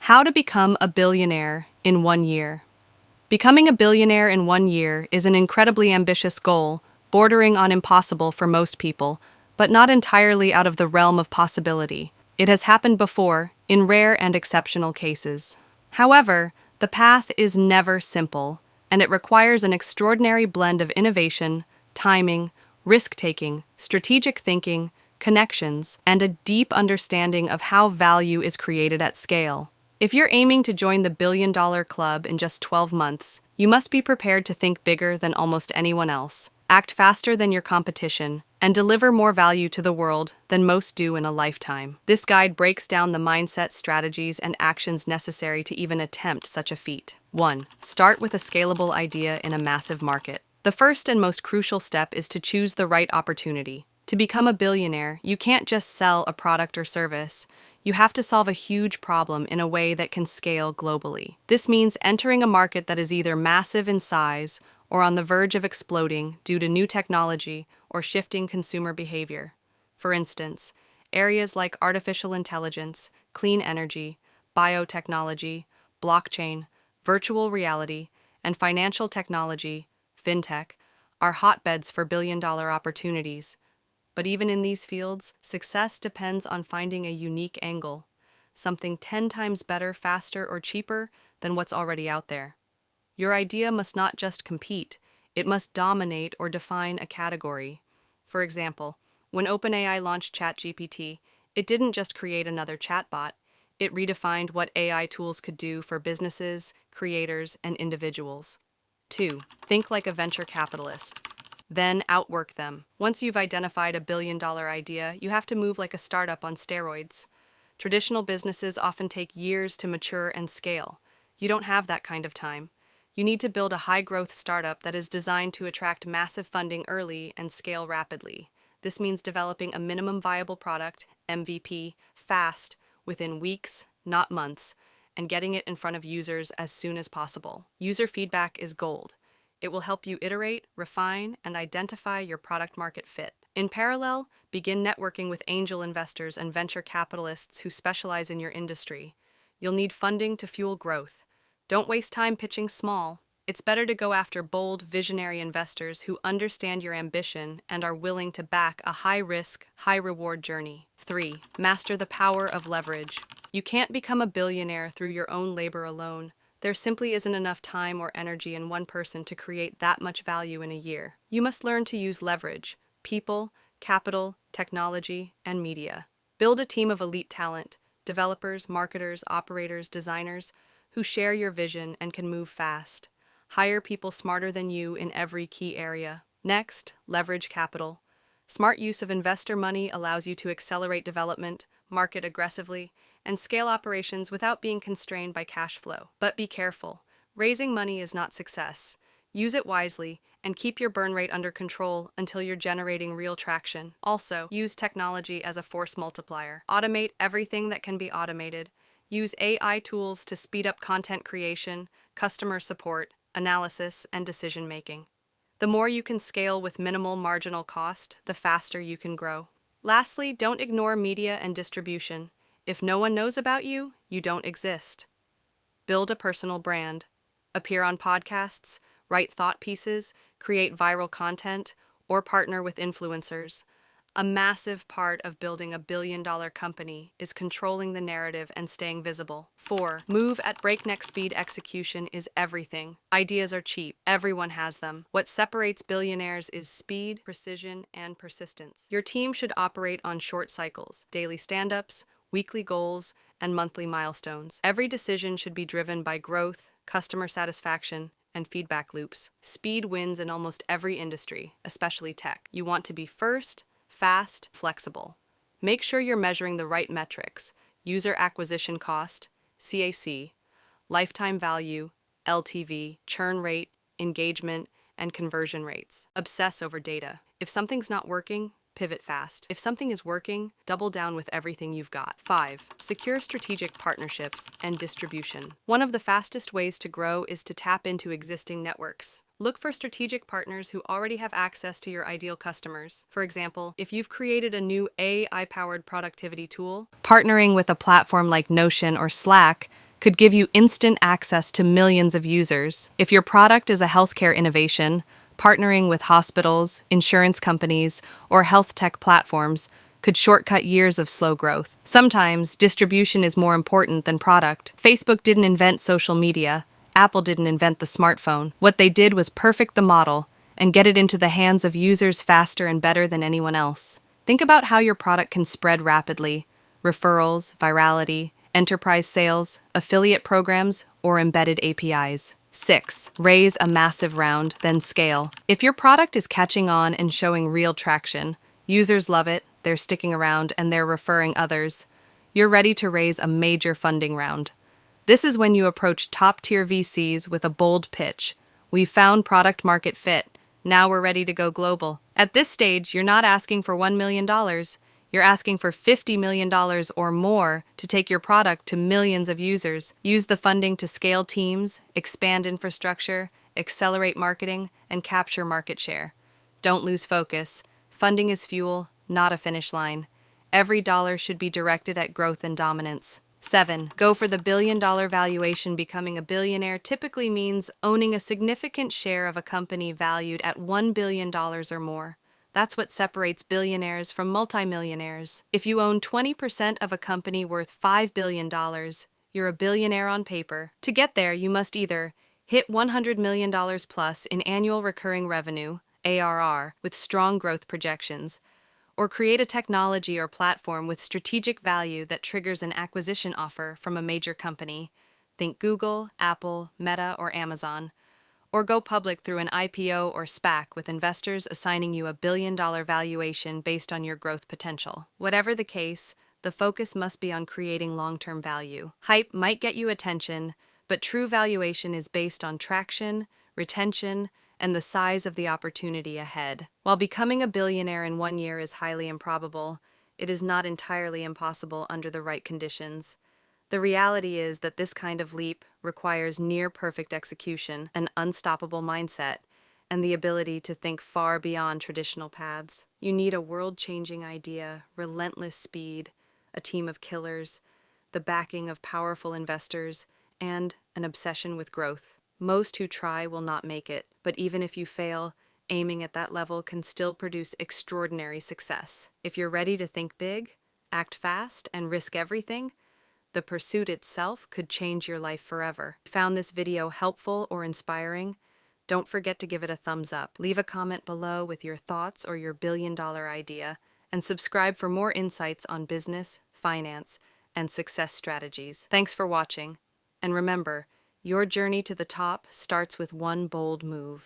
How to become a billionaire in 1 year. Becoming a billionaire in 1 year is an incredibly ambitious goal, bordering on impossible for most people, but not entirely out of the realm of possibility. It has happened before, in rare and exceptional cases. However, the path is never simple, and it requires an extraordinary blend of innovation, timing, risk-taking, strategic thinking, connections, and a deep understanding of how value is created at scale. If you're aiming to join the billion-dollar club in just 12 months, you must be prepared to think bigger than almost anyone else, act faster than your competition, and deliver more value to the world than most do in a lifetime. This guide breaks down the mindset, strategies, and actions necessary to even attempt such a feat. 1. Start with a scalable idea in a massive market. The first and most crucial step is to choose the right opportunity. To become a billionaire, you can't just sell a product or service. You have to solve a huge problem in a way that can scale globally. This means entering a market that is either massive in size or on the verge of exploding due to new technology or shifting consumer behavior. For instance, areas like artificial intelligence, clean energy, biotechnology, blockchain, virtual reality, and financial technology, fintech, are hotbeds for billion-dollar opportunities. But even in these fields, success depends on finding a unique angle, something 10 times better, faster, or cheaper than what's already out there. Your idea must not just compete, it must dominate or define a category. For example, when OpenAI launched ChatGPT, it didn't just create another chatbot, it redefined what AI tools could do for businesses, creators, and individuals. 2. Think like a venture capitalist. Then outwork them. Once you've identified a billion-dollar idea, you have to move like a startup on steroids. Traditional businesses often take years to mature and scale. You don't have that kind of time. You need to build a high-growth startup that is designed to attract massive funding early and scale rapidly. This means developing a minimum viable product, MVP, fast, within weeks, not months, and getting it in front of users as soon as possible. User feedback is gold. It will help you iterate, refine, and identify your product-market fit. In parallel, begin networking with angel investors and venture capitalists who specialize in your industry. You'll need funding to fuel growth. Don't waste time pitching small. It's better to go after bold, visionary investors who understand your ambition and are willing to back a high-risk, high-reward journey. 3. Master the power of leverage. You can't become a billionaire through your own labor alone. There simply isn't enough time or energy in one person to create that much value in a year. You must learn to use leverage, people, capital, technology, and media. Build a team of elite talent, developers, marketers, operators, designers, who share your vision and can move fast. Hire people smarter than you in every key area. Next, leverage capital. Smart use of investor money allows you to accelerate development, market aggressively, and scale operations without being constrained by cash flow. But be careful. Raising money is not success. Use it wisely and keep your burn rate under control until you're generating real traction. Also, use technology as a force multiplier. Automate everything that can be automated. Use AI tools to speed up content creation, customer support, analysis, and decision-making. The more you can scale with minimal marginal cost, the faster you can grow. Lastly, don't ignore media and distribution. If no one knows about you, you don't exist. Build a personal brand. Appear on podcasts, write thought pieces, create viral content, or partner with influencers. A massive part of building a billion-dollar company is controlling the narrative and staying visible. 4. Move at breakneck speed. Execution is everything. Ideas are cheap. Everyone has them. What separates billionaires is speed, precision, and persistence. Your team should operate on short cycles, daily stand-ups, weekly goals, and monthly milestones. Every decision should be driven by growth, customer satisfaction, and feedback loops. Speed wins in almost every industry, especially tech. You want to be first, fast, flexible. Make sure you're measuring the right metrics: user acquisition cost, CAC, lifetime value, LTV, churn rate, engagement, and conversion rates. Obsess over data. If something's not working, pivot fast. If something is working, double down with everything you've got. 5. Secure strategic partnerships and distribution. One of the fastest ways to grow is to tap into existing networks. Look for strategic partners who already have access to your ideal customers. For example, if you've created a new AI-powered productivity tool, partnering with a platform like Notion or Slack could give you instant access to millions of users. If your product is a healthcare innovation, partnering with hospitals, insurance companies, or health tech platforms could shortcut years of slow growth. Sometimes, distribution is more important than product. Facebook didn't invent social media. Apple didn't invent the smartphone. What they did was perfect the model and get it into the hands of users faster and better than anyone else. Think about how your product can spread rapidly: referrals, virality, enterprise sales, affiliate programs, or embedded APIs. 6. Raise a massive round, then scale. If your product is catching on and showing real traction, users love it, they're sticking around, and they're referring others, you're ready to raise a major funding round. This is when you approach top-tier VCs with a bold pitch. We've found product market fit. Now we're ready to go global. At this stage, you're not asking for $1 million. You're asking for $50 million or more to take your product to millions of users. Use the funding to scale teams, expand infrastructure, accelerate marketing, and capture market share. Don't lose focus. Funding is fuel, not a finish line. Every dollar should be directed at growth and dominance. 7. Go for the billion-dollar valuation. Becoming a billionaire typically means owning a significant share of a company valued at $1 billion or more. That's what separates billionaires from multimillionaires. If you own 20% of a company worth $5 billion, you're a billionaire on paper. To get there, you must either hit $100 million plus in annual recurring revenue, ARR, with strong growth projections, or create a technology or platform with strategic value that triggers an acquisition offer from a major company. Think Google, Apple, Meta, or Amazon. Or go public through an IPO or SPAC with investors assigning you a billion-dollar valuation based on your growth potential. Whatever the case, the focus must be on creating long-term value. Hype might get you attention, but true valuation is based on traction, retention, and the size of the opportunity ahead. While becoming a billionaire in 1 year is highly improbable, it is not entirely impossible under the right conditions. The reality is that this kind of leap requires near-perfect execution, an unstoppable mindset, and the ability to think far beyond traditional paths. You need a world-changing idea, relentless speed, a team of killers, the backing of powerful investors, and an obsession with growth. Most who try will not make it, but even if you fail, aiming at that level can still produce extraordinary success. If you're ready to think big, act fast, and risk everything, the pursuit itself could change your life forever. If you found this video helpful or inspiring, don't forget to give it a thumbs up. Leave a comment below with your thoughts or your billion-dollar idea, and subscribe for more insights on business, finance, and success strategies. Thanks for watching, and remember, your journey to the top starts with one bold move.